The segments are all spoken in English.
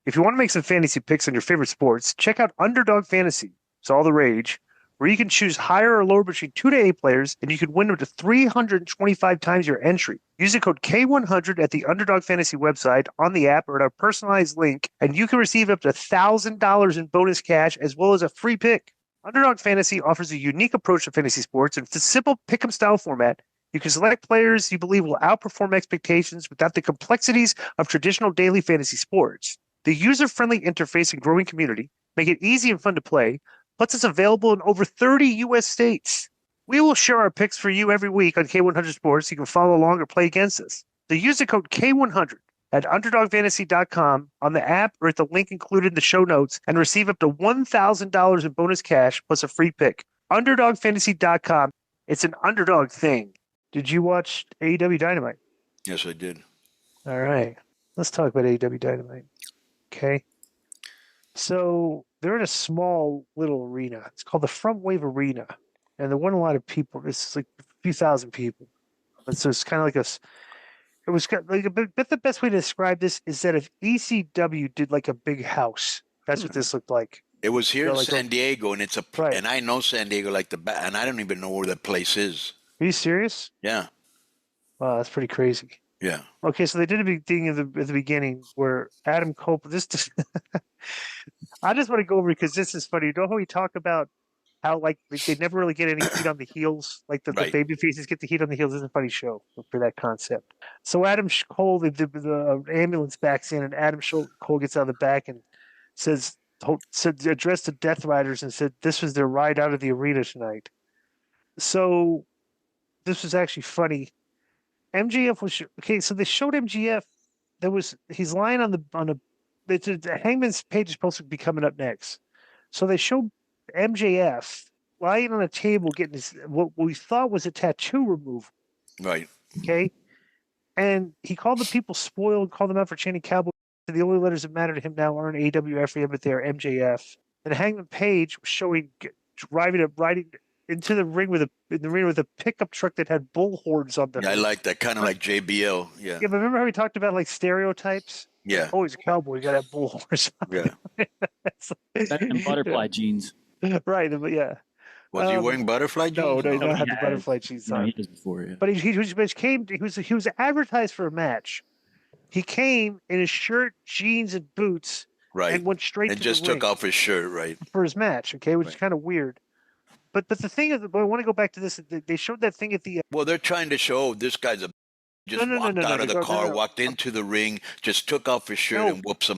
If you want to make some fantasy picks on your favorite sports, check out Underdog Fantasy. It's all the rage, where you can choose higher or lower between 2 to 8 players, and you can win up to 325 times your entry. Use the code K100 at the Underdog Fantasy website, on the app, or at our personalized link, and you can receive up to $1,000 in bonus cash as well as a free pick. Underdog Fantasy offers a unique approach to fantasy sports, and it's a simple pick 'em style format. You can select players you believe will outperform expectations without the complexities of traditional daily fantasy sports. The user-friendly interface and growing community make it easy and fun to play, plus it's available in over 30 U.S. states. We will share our picks for you every week on K100 Sports. You can follow along or play against us. So use the code K100 at UnderdogFantasy.com on the app or at the link included in the show notes and receive up to $1,000 in bonus cash plus a free pick. UnderdogFantasy.com. It's an underdog thing. Did you watch AEW Dynamite? Yes, I did. All right. Let's talk about AEW Dynamite. Okay. So they're in a small little arena. It's called the Front Wave Arena. And there weren't a lot of people. It's like a few thousand people. But so it's kind of like it was kind of like but the best way to describe this is that if ECW did like a big house, that's what this looked like. It was here in like San Diego, and right. And I know San Diego like the back, and I don't even know where that place is. Are you serious? Yeah. Wow, that's pretty crazy. Yeah. Okay, so they did a big thing at the beginning where Adam Copeland. I just want to go over because this is funny. You know how we talk about how like they never really get any heat on the heels, like the baby faces get the heat on the heels. This is a funny show for that concept. So Adam Cole, the ambulance backs in, and Adam Cole gets out of the back and said addressed the Death Riders and said this was their ride out of the arena tonight. So this was actually funny. MJF was okay. So they showed MJF. He's lying on the Hangman's page is supposed to be coming up next. So they showed MJF lying on a table getting what we thought was a tattoo removal. Right. Okay. And he called the people spoiled, called them out for chanting cowboy. The only letters that matter to him now aren't AWF, but they're MJF. And Hangman Page was showing riding into the ring with a pickup truck that had bull horns on the hood. I like that, kind of like JBL. Yeah. Yeah, but remember how we talked about like stereotypes? Yeah. Oh, he's a cowboy. You got to have bull horns. Yeah. And butterfly jeans. Right. Yeah. Was he wearing butterfly jeans? No, he don't have the butterfly jeans on. No, he does before, yeah. But he was advertised for a match. He came in his shirt, jeans, and boots. Right. And went straight to the ring. And just took off his shirt, right. For his match, okay, which is kind of weird. But the thing is, I want to go back to this. They showed that thing at the. Well, they're trying to show this guy's walked out of the car, walked into the ring, just took off his shirt and whoops him.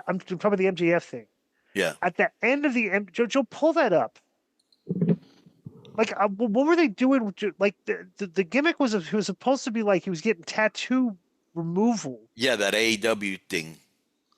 I'm talking about the MJF thing. Yeah. At the end of the Joe, pull that up. Like, what were they doing? Like the gimmick was he was supposed to be like he was getting tattoo removal. Yeah, that AEW thing.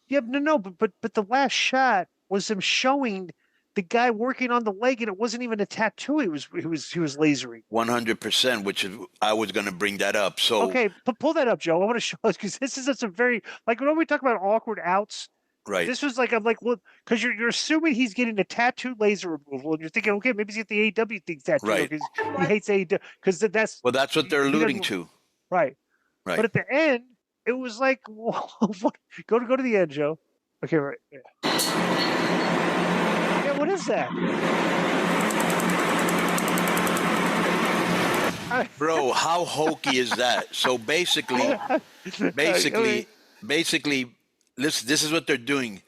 Yeah, no, but the last shot was him showing the guy working on the leg, and it wasn't even a tattoo. He was lasering. 100%, which is I was going to bring that up. So okay, pull that up, Joe. I want to show us because this is just a very like when we talk about awkward outs. Right. This was like I'm like, well, because you're assuming he's getting a tattoo laser removal, and you're thinking, okay, maybe he's getting the AEW thing tattoo because he hates AEW because that's that's what they're alluding to. Right. Right. But at the end, it was like, well, go to the end, Joe. Okay, right. Yeah, what is that? Bro, how hokey is that? So basically, listen, this is what they're doing.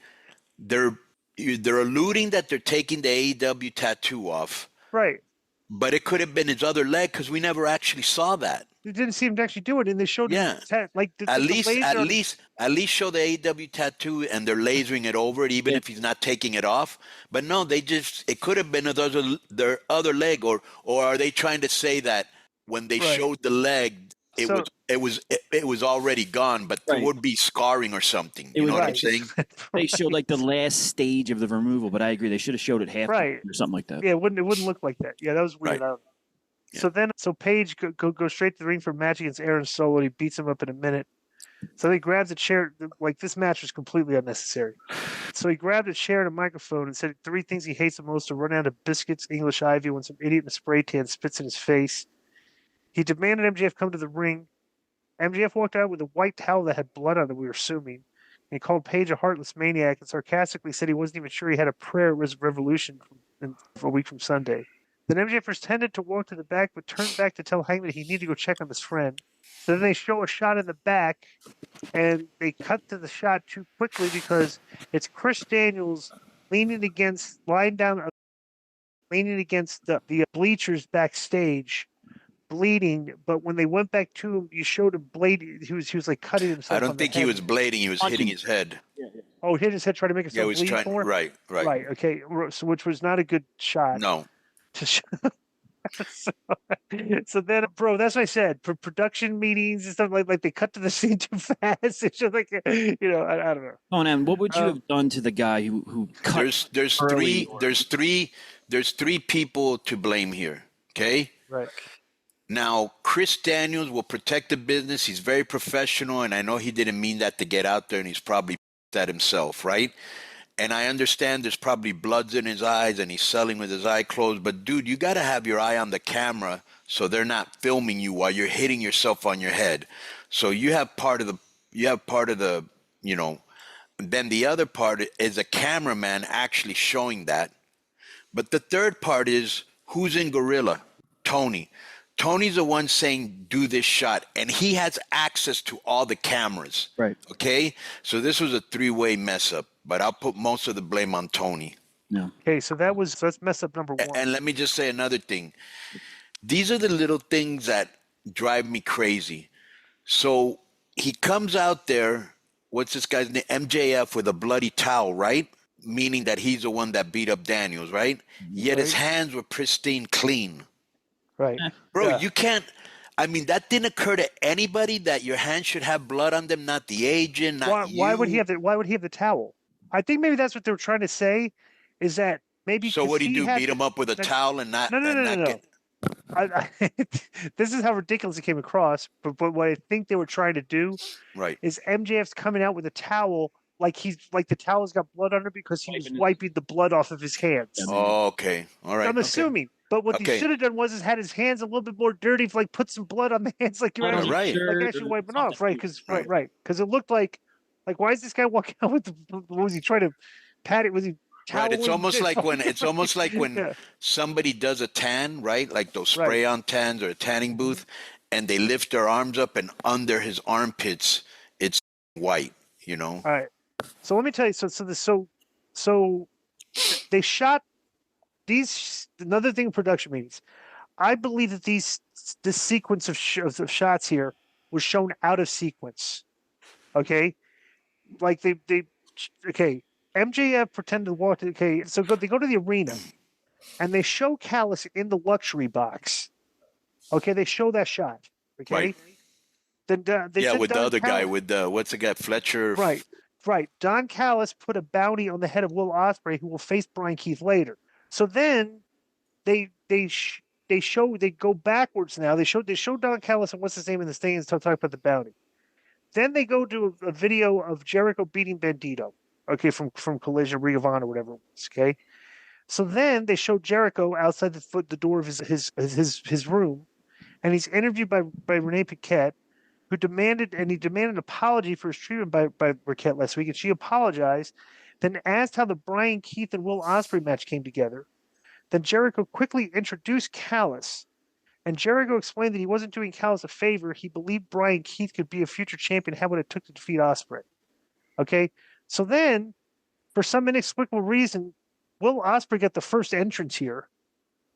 They're alluding that they're taking the AEW tattoo off. Right. But it could have been his other leg because we never actually saw that. They didn't see him to actually do it, and they showed like at least show the AEW tattoo, and they're lasering it over it, even if he's not taking it off. But no, it could have been their other leg, or are they trying to say that when they showed the leg, it was already gone, but there would be scarring or something. You know what I'm saying? They showed like the last stage of the removal, but I agree they should have showed it half or something like that. Yeah, it wouldn't look like that. Yeah, that was weird. Right. Yeah. So Paige go straight to the ring for a match against Aaron Solo, and he beats him up in a minute. So he grabs a chair. Like, this match was completely unnecessary. So he grabbed a chair and a microphone and said 3 things he hates the most: to run out of biscuits, English ivy, when some idiot in a spray tan spits in his face. He demanded MJF come to the ring. MJF walked out with a white towel that had blood on it, we were assuming. He called Page a heartless maniac and sarcastically said he wasn't even sure he had a prayer revolution a week from Sunday. Then MJF pretended to walk to the back, but turned back to tell Hangman he needed to go check on his friend. So then they show a shot in the back, and they cut to the shot too quickly because it's Chris Daniels lying against the bleachers backstage, bleeding. But when they went back to him, you showed him bleeding. He was like cutting himself. I don't think he was blading. He was hitting his head. Oh, hit his head, trying to make himself bleed more? Right. Okay, so which was not a good shot. No. So then, bro, that's what I said. For production meetings and stuff, like they cut to the scene too fast. It's just like, I don't know. Konnan, what would you have done to the guy who cut? There's three people to blame here. Okay. Right. Now, Chris Daniels will protect the business. He's very professional, and I know he didn't mean that to get out there, and he's probably that himself, right? And I understand there's probably bloods in his eyes and he's selling with his eye closed. But, dude, you got to have your eye on the camera so they're not filming you while you're hitting yourself on your head. So you have part of the, then the other part is a cameraman actually showing that. But the third part is who's in Gorilla? Tony. Tony's the one saying, do this shot. And he has access to all the cameras. Right. Okay? So this was a three-way mess up. But I'll put most of the blame on Tony. No. Okay, so that's mess up number one. And let me just say another thing. These are the little things that drive me crazy. So he comes out there, what's this guy's name? MJF with a bloody towel, right? Meaning that he's the one that beat up Daniels, right? Yet his hands were pristine clean. Right. Bro, you can't. I mean, that didn't occur to anybody that your hands should have blood on them, not the agent, not you. Why would he have the towel? I think maybe that's what they were trying to say, is that maybe. So what do you do? Beat him up with a towel and not? No. This is how ridiculous it came across. But what I think they were trying to do, right, is MJF's coming out with a towel like the towel's got blood under because he was wiping the blood off of his hands. Oh, okay, all right. I'm assuming. But what he should have done was had his hands a little bit more dirty, like put some blood on the hands, like you're actually wiping off, right? Because it looked like why is this guy walking out with what was he trying to pat it? Was he right? It's almost like when somebody does a tan, right? Like those spray-on tans or a tanning booth, and they lift their arms up, and under his armpits, it's white. All right. So let me tell you. So they shot these. Another thing in production meetings, I believe that this sequence of shots here was shown out of sequence. Okay. Like MJF pretended to walk to so they go to the arena and they show Callis in the luxury box. Okay, they show that shot. Okay. Right. Then with the other guy, with what's the guy, Fletcher? Right. Don Callis put a bounty on the head of Will Osprey, who will face Brian Keith later. So then they go backwards now. They show Don Callis and what's his name in the stands to talk about the bounty. Then they go to a video of Jericho beating Bandito, okay, from Collision, Ring of Honor, whatever it was, okay. So then they show Jericho outside the door of his room, and he's interviewed by Renee Paquette, who demanded an apology for his treatment by Paquette last week, and she apologized, then asked how the Brian Keith and Will Osprey match came together. Then Jericho quickly introduced Callis. And Jericho explained that he wasn't doing Callis a favor. He believed Brian Keith could be a future champion, had what it took to defeat Osprey. Okay? So then, for some inexplicable reason, Will Osprey got the first entrance here.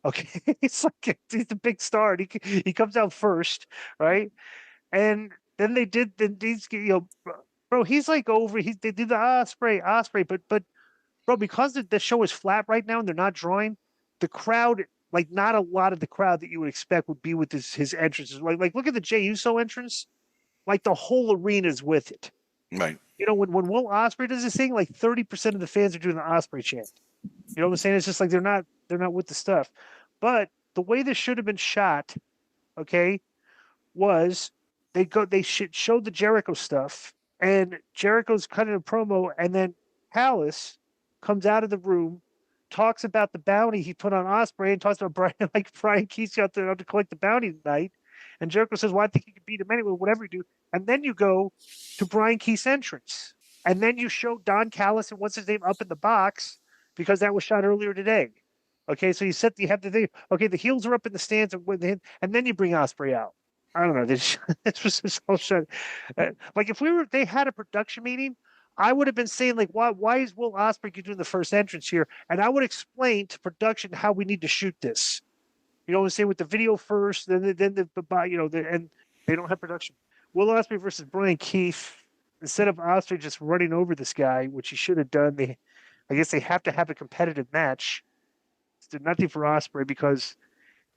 Okay? He's the big star. He comes out first, right? And then they did these, bro, he's like over. They did the Osprey, but bro, because the show is flat right now and they're not drawing, the crowd, like not a lot of the crowd that you would expect would be with his entrances. Like look at the Jey Uso entrance, like the whole arena is with it. Right. When Will Osprey does this thing, like 30% of the fans are doing the Osprey chant. You know what I'm saying? It's just like they're not with the stuff. But the way this should have been shot, okay, was they showed the Jericho stuff, and Jericho's cutting a promo, and then Callis comes out of the room, talks about the bounty he put on Osprey, and talks about Brian Keith out there to collect the bounty tonight. And Jericho says, well, I think he can beat him anyway, whatever you do. And then you go to Brian Keith's entrance. And then you show Don Callis and what's his name up in the box because that was shot earlier today. Okay, so you have the thing. Okay, the heels are up in the stands, and then you bring Osprey out. I don't know. This was just all shut. Like if they had a production meeting, I would have been saying like, why is Will Osprey doing the first entrance here? And I would explain to production how we need to shoot this. You know what I'm saying, with the video first, then and they don't have production. Will Osprey versus Brian Keith. Instead of Osprey just running over this guy, which he should have done, I guess they have to have a competitive match. Did nothing for Osprey because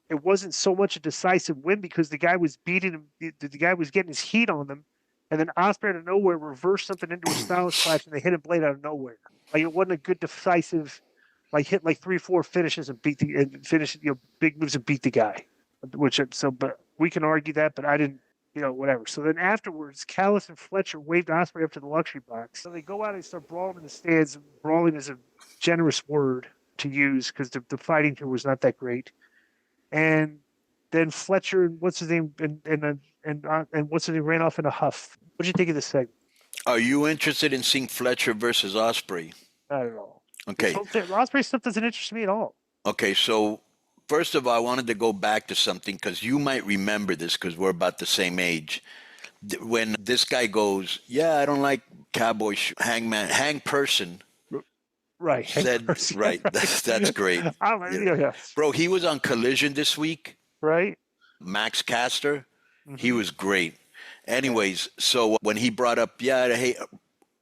it wasn't so much a decisive win because the guy was beating him. The guy was getting his heat on them, and then Osprey out of nowhere reversed something into a Styles Clash, and they hit him blade out of nowhere. Like it wasn't a good decisive, like hit like 3-4 finishes and finish big moves and beat the guy. But we can argue that, but I didn't. Whatever. So then afterwards, Callis and Fletcher waved Osprey up to the luxury box. So they go out and start brawling in the stands. Brawling is a generous word to use because the fighting here was not that great. And then Fletcher and what's his name and what's his name ran off in a huff. What did you think of this segment? Are you interested in seeing Fletcher versus Osprey? Not at all. Okay. Osprey stuff doesn't interest me at all. Okay, so first of all, I wanted to go back to something because you might remember this because we're about the same age. When this guy goes, yeah, I don't like cowboy hang person. Right. Said, right. That's great. Bro, he was on Collision this week. Right. Max Caster. Mm-hmm. He was great. Anyways, so when he brought up, I hate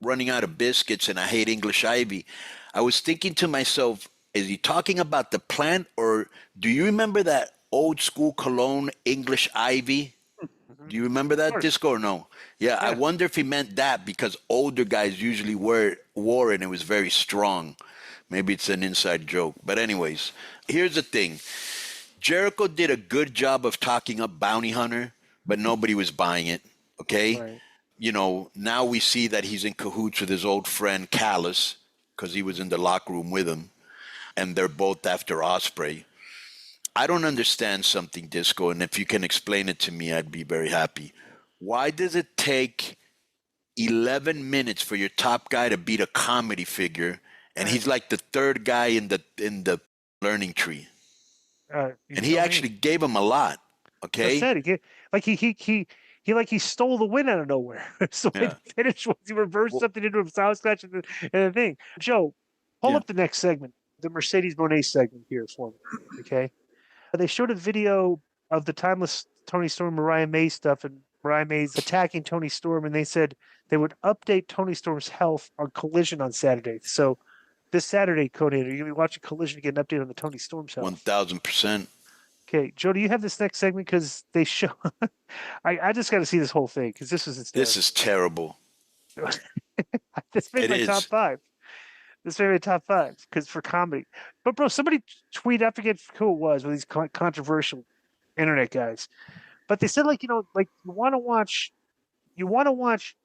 running out of biscuits and I hate English Ivy, I was thinking to myself, is he talking about the plant, or do you remember that old school cologne English Ivy? Mm-hmm. Do you remember that, Disco, or no? Yeah, I wonder if he meant that because older guys usually wore it and it was very strong. Maybe it's an inside joke. But anyways, here's the thing. Jericho did a good job of talking up Bounty Hunter, but nobody was buying it, okay? Right. Now we see that he's in cahoots with his old friend Callis because he was in the locker room with him. And they're both after Osprey. I don't understand something, Disco, and if you can explain it to me, I'd be very happy. Why does it take 11 minutes for your top guy to beat a comedy figure, and he's like the third guy in the learning tree? And he actually gave him a lot. Okay, he stole the win out of nowhere. So he finished once he reversed something into a Styles Clash and the thing. Joe, pull up the next segment. The Mercedes Monet segment here for me, okay? They showed a video of the timeless Tony Storm, Mariah May stuff, and Mariah May's attacking Tony Storm, and they said they would update Tony Storm's health on Collision on Saturday. So this Saturday, Konnan, are you going to be watching Collision to get an update on the Tony Storm's health? 1,000%. Okay, Joe, do you have this next segment? Because they show – I just got to see this whole thing because this is terrible. This made my top 5. This may be top 5 because for comedy. But bro, somebody tweeted, I forget who it was, with these controversial internet guys. But they said like you want to watch,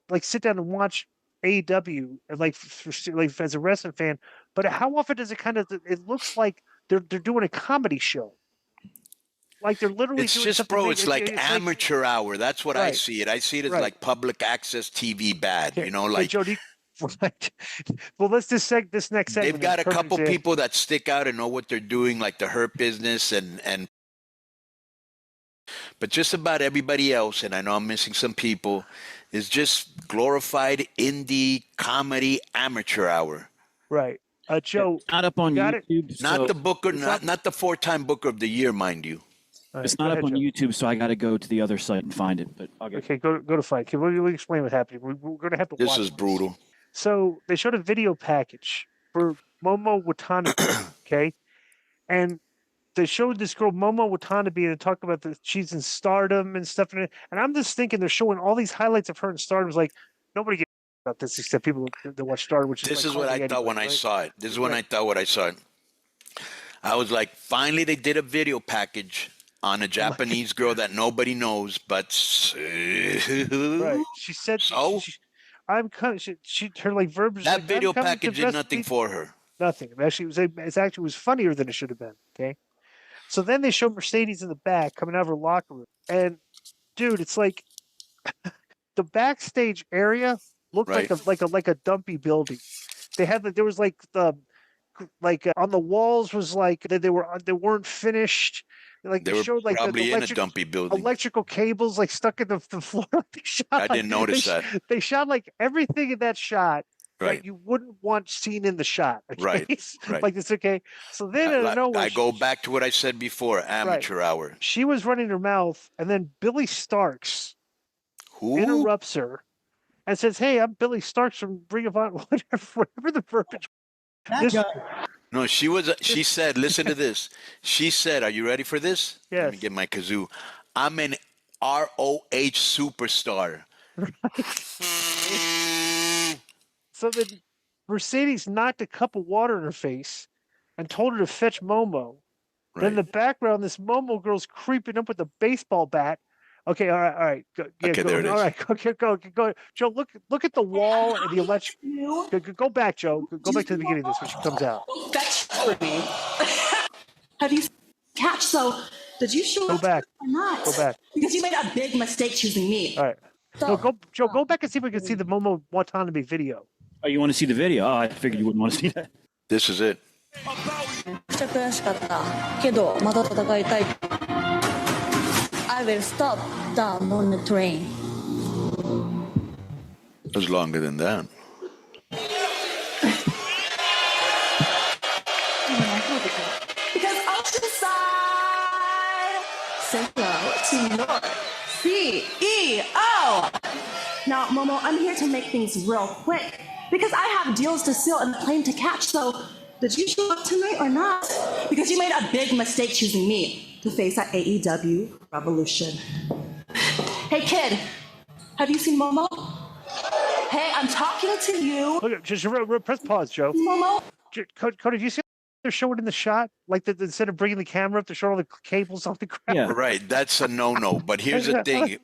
like sit down and watch AEW like as a wrestling fan. But how often does it looks like they're doing a comedy show? Like they're literally. It's doing just, bro. It's like amateur hour. That's what I see it. I see it as like public access TV bad. Okay. Like. Hey, Jody, right. Well, let's this next segment. They've got a couple people that stick out and know what they're doing, like the Hurt Business and. But just about everybody else, and I know I'm missing some people, is just glorified indie comedy amateur hour. Right, Joe. Not up on YouTube. Not the booker, not the 4-time Booker of the Year, mind you. Right, it's not up on YouTube, so I got to go to the other site and find it. But okay, go to fight. Okay, we'll explain what happened. We're going to have to. This watch is brutal. So they showed a video package for Momo Watanabe, okay, and they showed this girl Momo Watanabe and talked about she's in Stardom and stuff, and I'm just thinking they're showing all these highlights of her in Stardom. Like nobody gives about this except people that watch Stardom. Which this is what I thought when I saw it. This is when I thought what I saw it. I was like, finally they did a video package on a Japanese girl that nobody knows, but right. She said so. I'm coming. Her like verbiage. That video package did nothing for her. Nothing. It actually was funnier than it should have been. Okay. So then they show Mercedes in the back coming out of her locker room, and dude, it's like the backstage area looked like a dumpy building. They had there was like the on the walls was like they weren't finished. Like They they were showed like the probably in a dumpy building. electrical cables like stuck in the floor. I didn't notice that. They shot like everything in that shot Right. that you wouldn't want seen in the shot. Okay? Right. Like this. Okay. So then I know I go back to what I said before. Amateur hour. She was running her mouth, and then Billy Starks interrupts her and says, "Hey, I'm Billy Starks from Ring of Honor." Whatever the verbiage. No, she said, listen to this. She said, are you ready for this? Yes. Let me get my kazoo. I'm an ROH superstar. So then Mercedes knocked a cup of water in her face and told her to fetch Momo. Right. Then in the background, this Momo girl's creeping up with a baseball bat. Okay, all right. Okay, there it is. All right, go. Joe, look at the wall and the electric. Go back, Joe. Go back to the beginning of this when she comes out. That's for me. Have you catch? So did you show up back. or not? Go back. Because you made a big mistake choosing me. All right. So, No, Joe, go back and see if we can see the Momo Watanabe video. Oh, you want to see the video? Oh, I figured you wouldn't want to see that. This is it. めっちゃ悔しかったけどまた戦いたい I will stop the Monet train. It was longer than that. Because Oceanside Central to North CEO. Now, Momo, I'm here to make things real quick because I have deals to seal and the plane to catch. So, did you show up tonight or not? Because you made a big mistake choosing me to face at AEW Revolution. Hey, kid, have you seen Momo? Hey, I'm talking to you. Look, just press pause, Joe. Momo? Cody, do you see they're showing in the shot? Like instead of bringing the camera up, they're showing all the cables on the ground. Yeah. Right. That's a no-no. But here's the thing.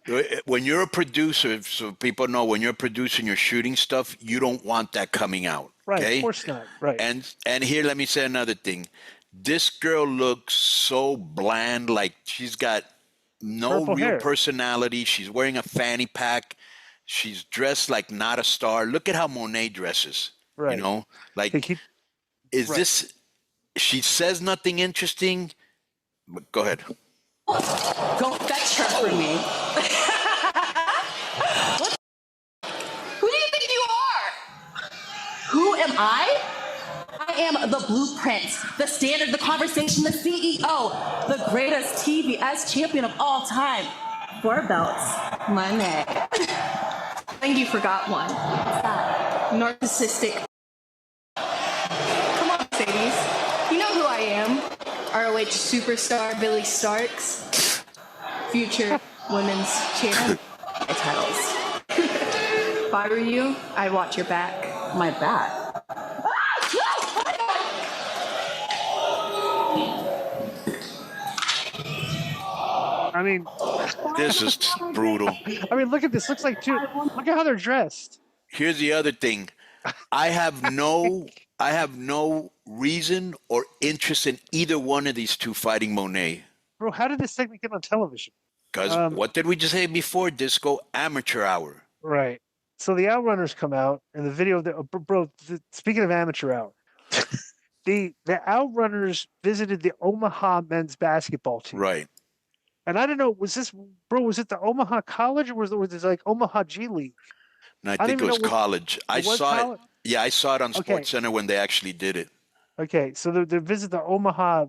When you're a producer, so people know when you're a producer and you're shooting stuff, you don't want that coming out. Right, okay? Of course not. Right. And here, let me say another thing. This girl looks so bland, like she's got no Purple real hair. personality. She's wearing a fanny pack. She's dressed like not a star. Look at how Monet dresses. Right. You know, like is right. this? She says nothing interesting. But go ahead. Go fetch her for me. What? Who do you think you are? Who am I? I am the blueprint, the standard, the conversation, the CEO, the greatest TBS champion of all time. 4 belts, Monet. I think you forgot one. What's that? Narcissistic. Come on, Mercedes. You know who I am. ROH superstar Billy Starks. Future women's champion. My titles. If I were you, I'd watch your back. My back? I mean, This is brutal. I mean, look at this. Looks like two. Look at how they're dressed. Here's the other thing. I have no reason or interest in either one of these two fighting Monet. Bro, how did this segment get on television? Because what did we just say before? Disco amateur hour. Right. So the Outrunners come out, and the video. Speaking of amateur hour, the Outrunners visited the Omaha men's basketball team. Right. And I don't know, was it the Omaha College or was it like Omaha G League? And I think it was college. I saw college? it. Yeah, I saw it on Okay. Sports Center when they actually did it. Okay, so they visit the Omaha,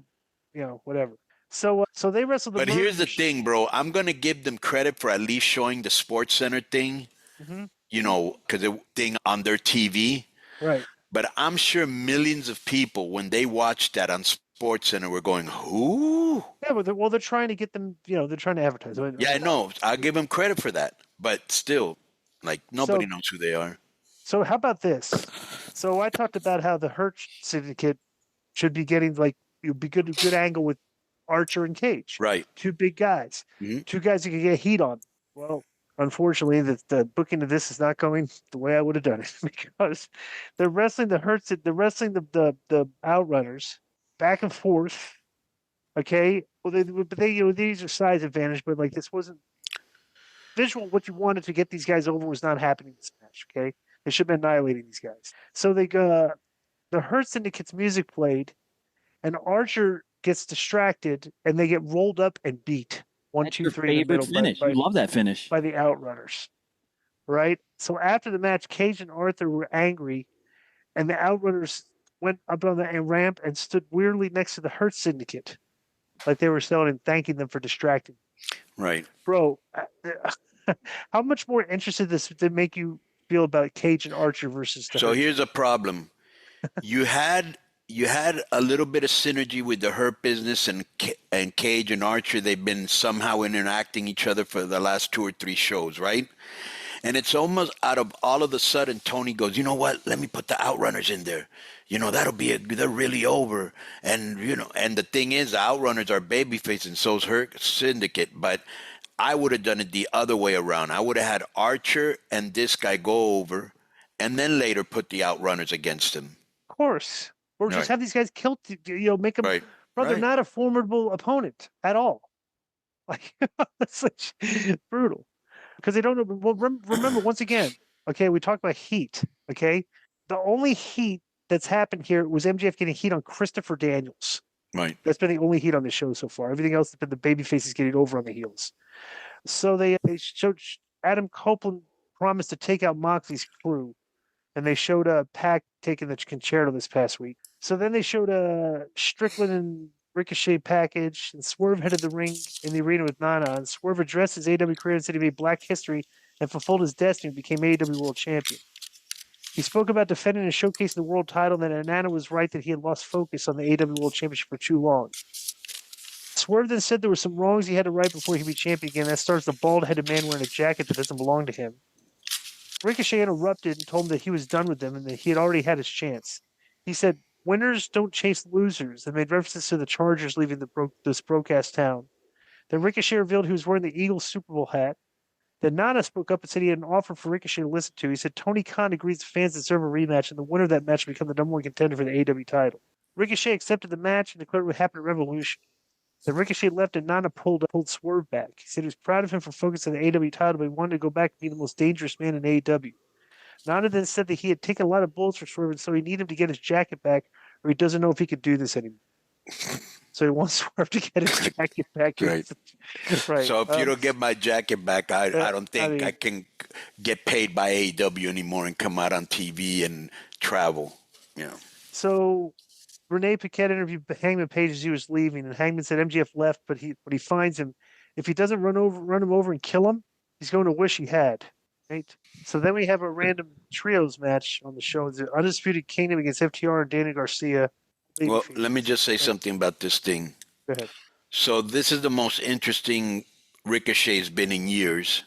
whatever. So they wrestled the But here's the Murders. thing, bro. I'm going to give them credit for at least showing the Sports Center thing, because it thing on their TV. Right. But I'm sure millions of people, when they watched that on Sports Center, were going, who? Yeah, but they're trying to get them, they're trying to advertise. Yeah, I know. I'll give them credit for that. But still, like, nobody knows who they are. So how about this? So I talked about how the Hurt Syndicate should be getting good angle with Archer and Cage. Right. 2 big guys. Mm-hmm. 2 guys you can get heat on. Well, unfortunately, the booking of this is not going the way I would have done it because they're wrestling the Outrunners back and forth. Okay. Well, these are size advantage, but like this wasn't visual. What you wanted to get these guys over was not happening in this match. Okay. They should have been annihilating these guys. So the Hurt Syndicate's music played, and Archer gets distracted, and they get rolled up and beat. One, That's two, your three in the favorite middle finish. You love that finish. by the Outrunners. Right? So after the match, Cage and Arthur were angry, and the Outrunners went up on the ramp and stood weirdly next to the Hurt Syndicate, like they were selling and thanking them for distracting. Right. Bro, how much more interested this did make you feel about Cage and Archer versus the So Hurt? here's a problem. You had a little bit of synergy with the Hurt Business and Cage and Archer. They've been somehow interacting each other for the last 2 or 3 shows, right? And it's almost out of all of a sudden, Tony goes, you know what? Let me put the Outrunners in there. That'll be they're really over. And, and the thing is, the Outrunners are babyface and so's Hurt Syndicate. But I would have done it the other way around. I would have had Archer and this guy go over and then later put the Outrunners against him. Of course. Or just Right. have these guys killed, make them, Right. bro, they're Right. not a formidable opponent at all. Like, that's brutal. Because they don't know. Well, remember, once again, okay, we talked about heat, okay? The only heat that's happened here was MJF getting heat on Christopher Daniels. Right. That's been the only heat on the show so far. Everything else has been the baby faces getting over on the heels. So they showed Adam Copeland promised to take out Moxley's crew, and they showed Pac taking the concerto this past week. So then they showed Strickland and Ricochet package, and Swerve headed the ring in the arena with Nana, and Swerve addressed his AEW career and said he made Black history and fulfilled his destiny and became AEW World Champion. He spoke about defending and showcasing the world title, and that Nana was right that he had lost focus on the AEW World Championship for too long. Swerve then said there were some wrongs he had to right before he could be champion again. That starts the bald-headed man wearing a jacket that doesn't belong to him. Ricochet interrupted and told him that he was done with them and that he had already had his chance. He said, "Winners don't chase losers," and made references to the Chargers leaving this broadcast town. Then Ricochet revealed he was wearing the Eagles Super Bowl hat. Then Nana spoke up and said he had an offer for Ricochet to listen to. He said Tony Khan agrees the fans deserve a rematch, and the winner of that match will become the #1 contender for the AEW title. Ricochet accepted the match and declared it would happen at Revolution. Then Ricochet left and Nana pulled Swerve back. He said he was proud of him for focusing on the AEW title, but he wanted to go back and be the most dangerous man in AEW. Nana then said that he had taken a lot of bullets for Swerve, and so he needed him to get his jacket back, or he doesn't know if he could do this anymore. So he wants Swerve to get his jacket back. Right. Right. So if you don't get my jacket back, I don't think I can get paid by AEW anymore and come out on TV and travel. So Renee Paquette interviewed Hangman Page as he was leaving, and Hangman said MJF left, but he finds him. If he doesn't run him over and kill him, he's going to wish he had. Right. So then we have a random trios match on the show. The Undisputed Kingdom against FTR and Dana Garcia. Well, let me just say something about this thing. Go ahead. So this is the most interesting Ricochet's been in years,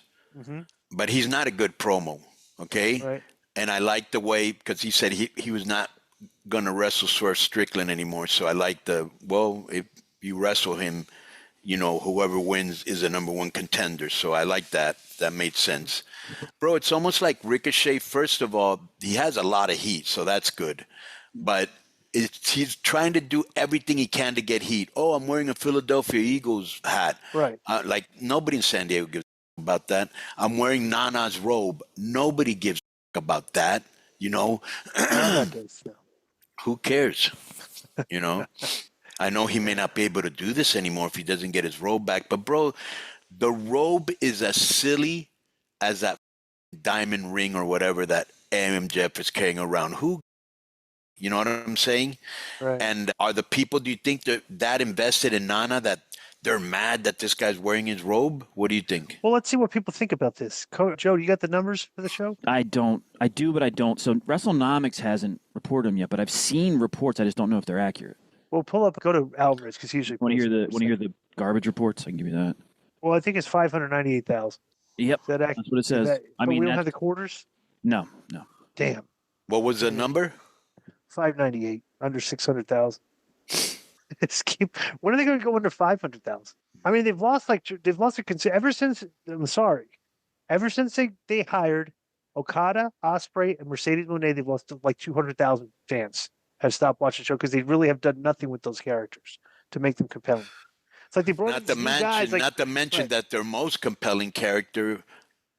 but he's not a good promo, okay? Right. And I like the way, because he said he was not going to wrestle Swerve Strickland anymore, so I like if you wrestle him, whoever wins is the #1 contender, so I like that. That made sense. Bro, it's almost like Ricochet, first of all, he has a lot of heat, so that's good, but he's trying to do everything he can to get heat. Oh, I'm wearing a Philadelphia Eagles hat. Right. Like nobody in San Diego gives a about that. I'm wearing Nana's robe. Nobody gives a about that. Who cares? I know he may not be able to do this anymore if he doesn't get his robe back. But bro, the robe is as silly as that diamond ring or whatever that MJF is carrying around. You know what I'm saying? Right. And are the people, do you think they're that invested in Nana that they're mad that this guy's wearing his robe? What do you think? Well, let's see what people think about this. Joe, you got the numbers for the show? I don't. I do, but I don't. So WrestleNomics hasn't reported them yet, but I've seen reports. I just don't know if they're accurate. Well, go to Alvarez because usually. Want to hear the garbage reports? I can give you that. Well, I think it's 598,000. Yep, That's what it says. we don't have the quarters. No. Damn. What was the number? 598, under 600,000. When are they going to go under 500,000? I mean, they've lost ever since. I'm sorry, ever since they hired Okada, Osprey, and Mercedes Monet, they've lost like 200,000 fans have stopped watching the show because they really have done nothing with those characters to make them compelling. It's like they brought Not to mention that their most compelling character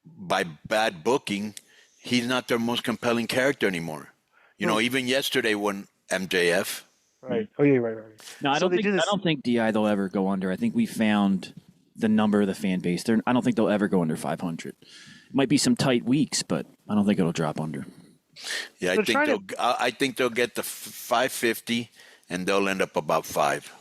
by bad booking he's not their most compelling character anymore. You know, even yesterday when MJF. Right. Oh yeah, right. No, I don't think DI they'll ever go under. I think we found the number of the fan base. I don't think they'll ever go under 500. It might be some tight weeks, but I don't think it'll drop under. Yeah, I think they'll get the 550, and they'll end up about 5.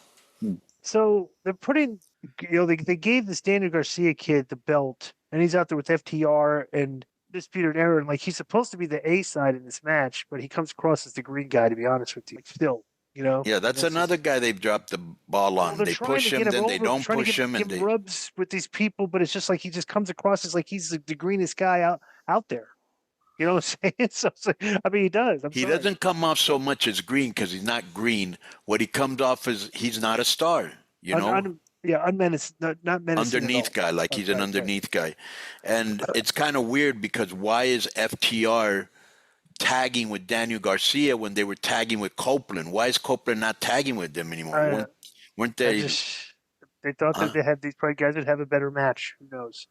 So they're putting, they gave this Daniel Garcia kid the belt, and he's out there with FTR and Disputed Era, and like he's supposed to be the A side in this match, but he comes across as the green guy. To be honest with you, still. Yeah, that's another guy they've dropped the ball on. They push him, then they don't push him, and they rubs with these people. But it's just like he just comes across as like he's the greenest guy out there. You know what I'm saying? So I mean, he does. He doesn't come off so much as green because he's not green. What he comes off as he's not a star. Unmenaced, not menacing. Underneath guy, like he's an underneath guy, and it's kind of weird because why is FTR tagging with Daniel Garcia when they were tagging with Copeland? Why is Copeland not tagging with them anymore? Weren't they? They thought that they had these guys would have a better match. Who knows?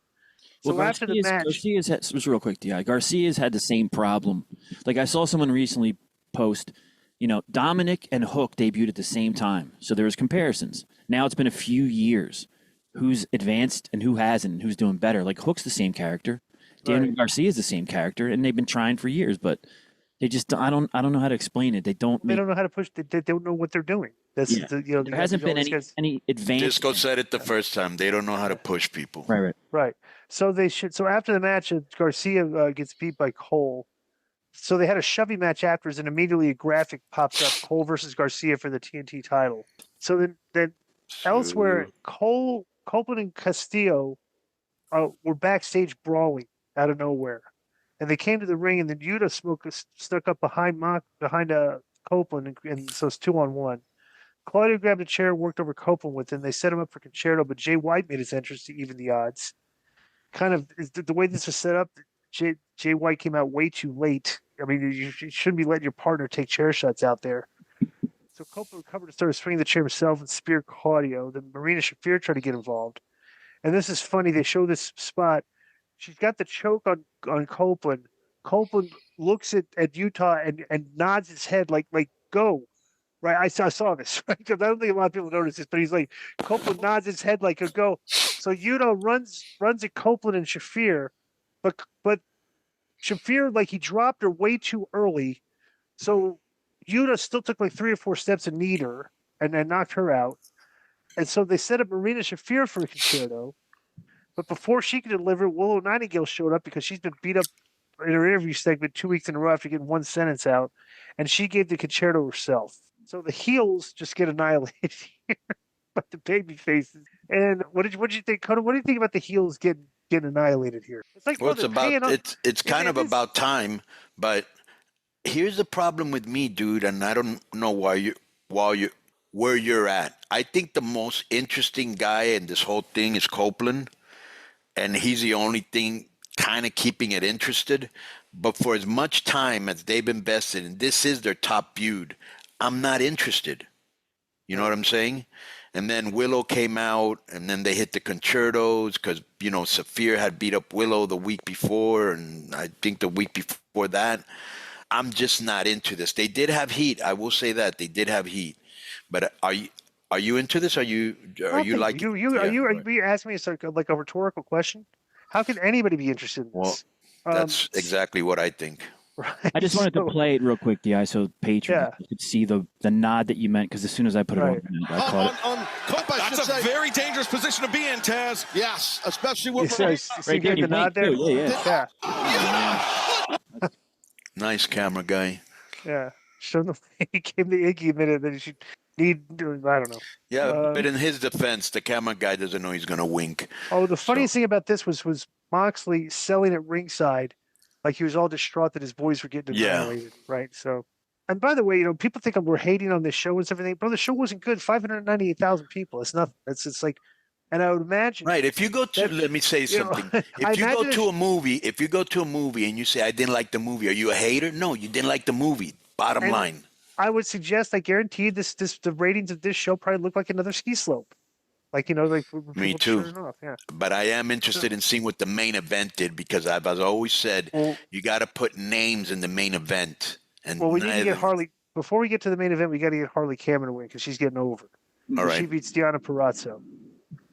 Well, so after the match, just real quick, Di. Garcia's had the same problem. Like I saw someone recently post, Dominic and Hook debuted at the same time, so there was comparisons. Now it's been a few years. Who's advanced and who hasn't, and who's doing better? Like Hook's the same character. Daniel Garcia is the same character, and they've been trying for years, but they just I don't know how to explain it. They don't know how to push. They don't know what they're doing. That's there hasn't been any advance. Disco said it the first time. They don't know how to push people. Right. So they should. So after the match, Garcia gets beat by Cole. So they had a shovey match afterwards, and immediately a graphic pops up: Cole versus Garcia for the TNT title. So then elsewhere, Copeland and Castillo were backstage brawling out of nowhere, and they came to the ring, and then Yuta stuck up behind Copeland, and so it's 2-on-1. Claudio grabbed a chair, worked over Copeland with him. They set him up for Concerto, but Jay White made his entrance to even the odds. Kind of the way this was set up, Jay White came out way too late. I mean, you shouldn't be letting your partner take chair shots out there. So Copeland recovered and started swinging the chair himself and speared Claudio. Then Marina Shafir tried to get involved. And this is funny. They show this spot. She's got the choke on Copeland. Copeland looks at Utah and nods his head like go. Right, I saw this. Right? Because I don't think a lot of people notice this, but he's like Copeland nods his head like a go. So Utah runs at Copeland and Shafir, but Shafir like he dropped her way too early. So Utah still took like 3 or 4 steps and kneed her and knocked her out. And so they set up Marina Shafir for the Concerto. But before she could deliver, Willow Nightingale showed up because she's been beat up in her interview segment 2 weeks in a row after getting one sentence out. And she gave the Concerto herself. So the heels just get annihilated here by the baby faces. And what did you think, Konnan? What do you think about the heels getting annihilated here? It's like it's kind of about time, but here's the problem with me, dude, and I don't know where you're at. I think the most interesting guy in this whole thing is Copeland, and he's the only thing kind of keeping it interested. But for as much time as they've invested, and this is their top feud, I'm not interested. You know what I'm saying? And then Willow came out, and then they hit the Concertos because, Saphir had beat up Willow the week before, and I think the week before that. I'm just not into this. They did have heat. I will say that. They did have heat. But are you into this? Are you like Are you asking me like a rhetorical question? How can anybody be interested in this? Well, that's exactly what I think. Right. I just wanted to play it real quick, Di, so Patreon could see the nod that you meant, because as soon as I put it on, I caught it. That's a very dangerous position to be in, Taz. Yes, especially with right there, the nod there. Yeah. Nice camera guy. Yeah. Show them he gave the Iggy a minute that he should need. I don't know. Yeah, but in his defense, the camera guy doesn't know he's going to wink. Oh, the funniest thing about this was Moxley selling at ringside. Like he was all distraught that his boys were getting annihilated, right? So, and by the way, people think we're hating on this show and everything. Bro, the show wasn't good. 598,000 people. It's nothing. It's like, and I would imagine. Right. If you go to, let me say something. If you go to a movie and you say, I didn't like the movie, are you a hater? No, you didn't like the movie. Bottom line. I would suggest, I guarantee the ratings of this show probably look like another ski slope. Like, like Me people too. cheering off. Yeah. But I am interested in seeing what the main event did because I've always said you got to put names in the main event. And Well, we need to get Harley before we get to the main event. We got to get Harley Cameron to win because she's getting over. All right. She beats Deonna Purrazzo.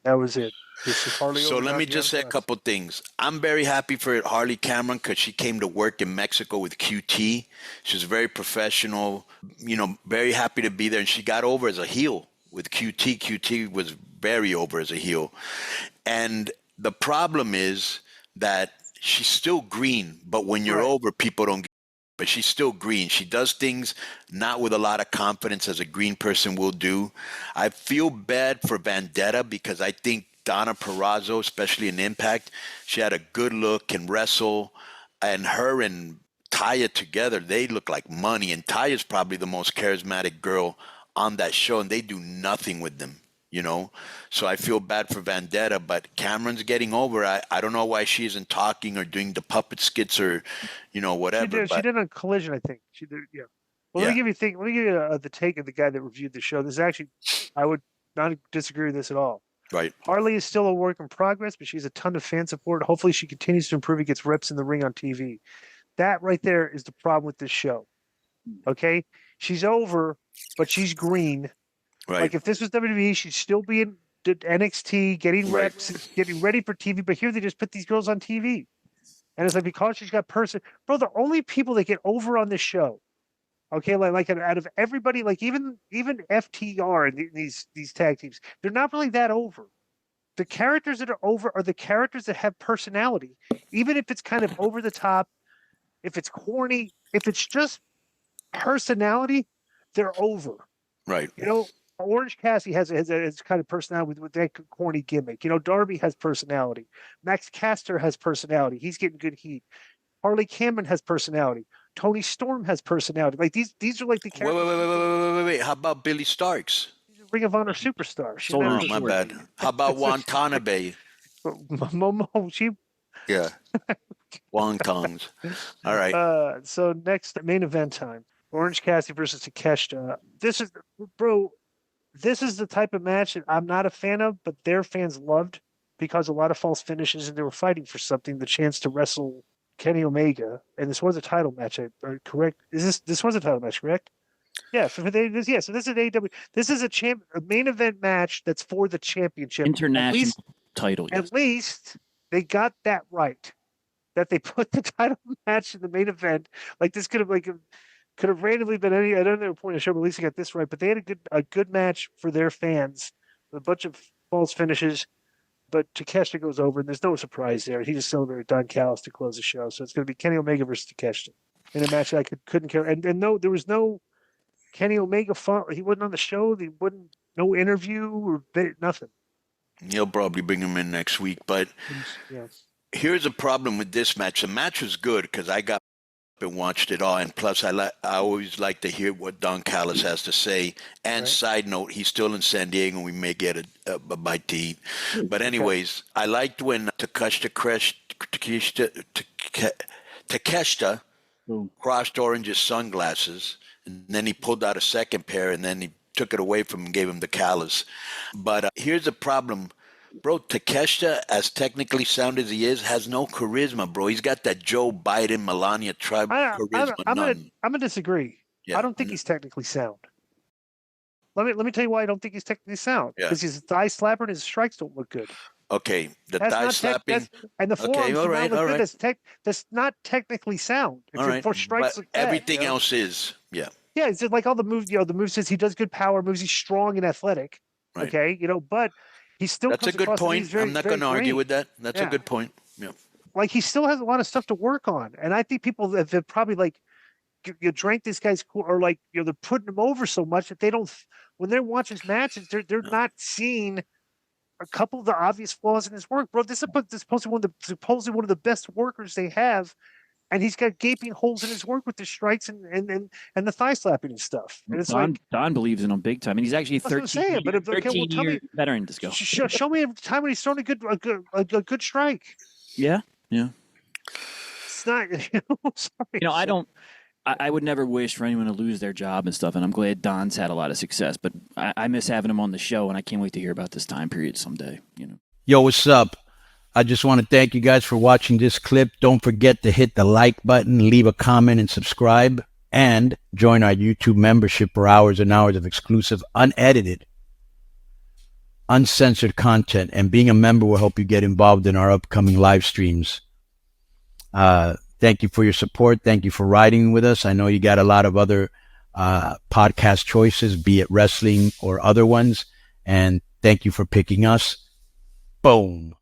That was it. So let me just say a couple things. I'm very happy for Harley Cameron because she came to work in Mexico with QT. She's very professional. Very happy to be there, and she got over as a heel with QT. QT was very over as a heel. And the problem is that she's still green, but when you're over, people don't get it. But she's still green. She does things not with a lot of confidence as a green person will do. I feel bad for Vendetta because I think Donna Purrazzo, especially in Impact, she had a good look, can wrestle, and her and Taya together, they look like money. And Taya's probably the most charismatic girl on that show, and they do nothing with them, So I feel bad for Vendetta, but Cameron's getting over. I don't know why she isn't talking or doing the puppet skits or, whatever. She did on Collision, I think. She did, yeah. Well, let me give you the take of the guy that reviewed the show. This is actually, I would not disagree with this at all. Right. Harley is still a work in progress, but she has a ton of fan support. Hopefully she continues to improve and gets reps in the ring on TV. That right there is the problem with this show. Okay? She's over, but she's green. Right. Like if this was WWE, she'd still be in NXT, getting reps, getting ready for TV. But here they just put these girls on TV, and it's like because she's got bro. The only people that get over on this show, okay, like out of everybody, like even FTR and these tag teams, they're not really that over. The characters that are over are the characters that have personality, even if it's kind of over the top, if it's corny, if it's just personality, they're over. Right. Orange Cassidy has kind of personality with that corny gimmick. Darby has personality. Max Caster has personality. He's getting good heat. Harley Cameron has personality. Tony Storm has personality. Like these are like the characters. Wait. How about Billy Starks? She's a Ring of Honor superstar. Oh, my bad. How about Watanabe? Momo, Yeah. Wontons. All right. So next, main event time. Orange Cassidy versus Takeshita. This is the type of match that I'm not a fan of, but their fans loved because a lot of false finishes and they were fighting for something, the chance to wrestle Kenny Omega. And this was a title match, correct? This was a title match, correct? Yeah. So this is AEW. This is a main event match that's for the championship. International title. Yes. At least they got that right. That they put the title match in the main event. Like this could have randomly been any other point in the show, but at least they got this right. But they had a good match for their fans, with a bunch of false finishes. But Takeshita goes over, and there's no surprise there. He just celebrated Don Callis to close the show. So it's going to be Kenny Omega versus Takeshita in a match that I couldn't care. And no, there was no Kenny Omega fun. He wasn't on the show. No interview or nothing. He'll probably bring him in next week. But here's a problem with this match. The match was good because I got and watched it all, and plus I always like to hear what Don Callis has to say. And side note, he's still in San Diego, and we may get a bite to eat. But anyways, I liked when Takeshita crossed Orange's sunglasses, and then he pulled out a second pair, and then he took it away from him and gave him the Callis. But here's the problem. Bro, Takeshita, as technically sound as he is, has no charisma, bro. He's got that Joe Biden, Melania Trump charisma. I'm gonna disagree. Yeah. I don't think he's technically sound. Let me tell you why I don't think he's technically sound. Because he's a thigh slapper and his strikes don't look good. Okay, thigh slapping and the forearms all right. That's not technically sound. All right, strikes but everything else is, Yeah, it's just like all the moves. The move says he does good power moves. He's strong and athletic. Right. Okay, but. He still That's a good point. I'm not going to argue with that. That's a good point. Yeah. Like he still has a lot of stuff to work on. And I think people have probably you drank this guy's cool or they're putting him over so much that they don't, when they're watching his matches, they're not seeing a couple of the obvious flaws in his work. Bro, this is supposedly one of the best workers they have. And he's got gaping holes in his work with the strikes and the thigh slapping and stuff. And it's Don believes in him big time, and he's actually 13-year veteran. Disco. Show me a time when he's thrown a good strike. Yeah. It's not. Sorry. I don't. I would never wish for anyone to lose their job and stuff, and I'm glad Don's had a lot of success. But I miss having him on the show, and I can't wait to hear about this time period someday. Yo, what's up? I just want to thank you guys for watching this clip. Don't forget to hit the like button, leave a comment, and subscribe. And join our YouTube membership for hours and hours of exclusive, unedited, uncensored content. And being a member will help you get involved in our upcoming live streams. Thank you for your support. Thank you for riding with us. I know you got a lot of other podcast choices, be it wrestling or other ones. And thank you for picking us. Boom.